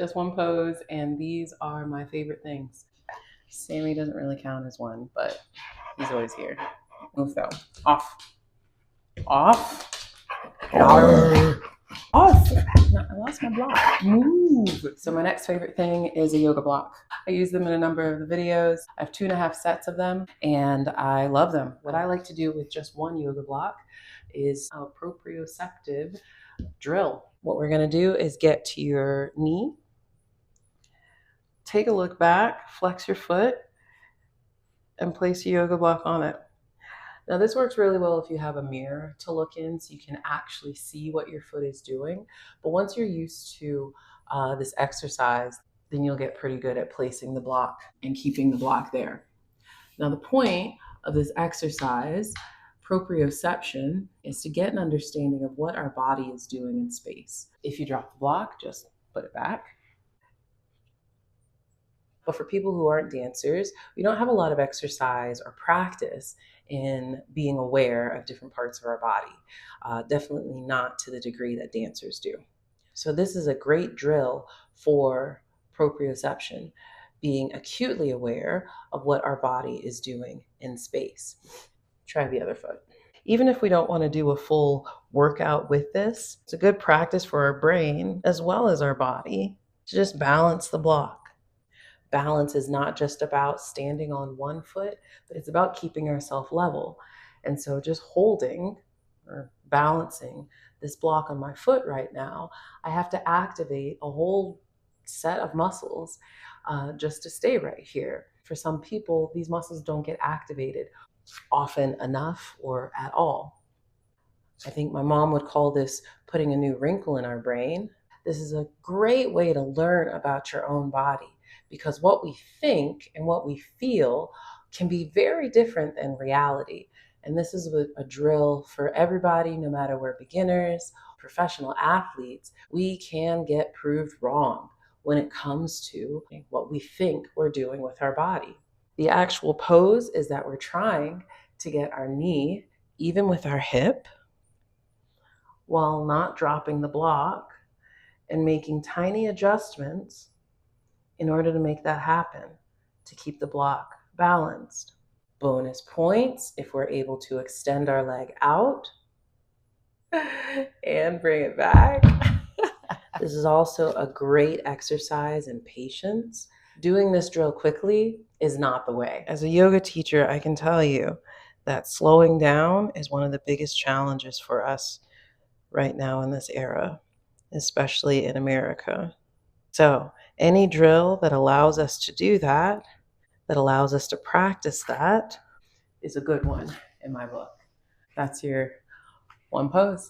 just one pose, and these are my favorite things. Sammy doesn't really count as one, but he's always here. Move though. Off. Off. Off. No, I lost my block. Move. So my next favorite thing is a yoga block. I use them in a number of the videos. I have 2.5 sets of them, and I love them. What I like to do with just one yoga block is a proprioceptive drill. What we're going to do is get to your knee, take a look back, flex your foot, and place your yoga block on it. Now this works really well if you have a mirror to look in so you can actually see what your foot is doing. But once you're used to this exercise, then you'll get pretty good at placing the block and keeping the block there. Now the point of this exercise, proprioception, is to get an understanding of what our body is doing in space. If you drop the block, just put it back. But for people who aren't dancers, we don't have a lot of exercise or practice in being aware of different parts of our body. Definitely not to the degree that dancers do. So this is a great drill for proprioception, being acutely aware of what our body is doing in space. Try the other foot. Even if we don't want to do a full workout with this, it's a good practice for our brain as well as our body to just balance the block. Balance is not just about standing on one foot, but it's about keeping ourselves level. And so just holding or balancing this block on my foot right now, I have to activate a whole set of muscles just to stay right here. For some people, these muscles don't get activated often enough or at all. I think my mom would call this putting a new wrinkle in our brain. This is a great way to learn about your own body, because what we think and what we feel can be very different than reality. And this is a drill for everybody, no matter we're beginners, professional athletes. We can get proved wrong when it comes to what we think we're doing with our body. The actual pose is that we're trying to get our knee even with our hip while not dropping the block and making tiny adjustments in order to make that happen, to keep the block balanced. Bonus points if we're able to extend our leg out and bring it back. This is also a great exercise in patience. Doing this drill quickly is not the way. As a yoga teacher, I can tell you that slowing down is one of the biggest challenges for us right now in this era, especially in America. So any drill that allows us to do that allows us to practice that, is a good one in my book. That's your one pose.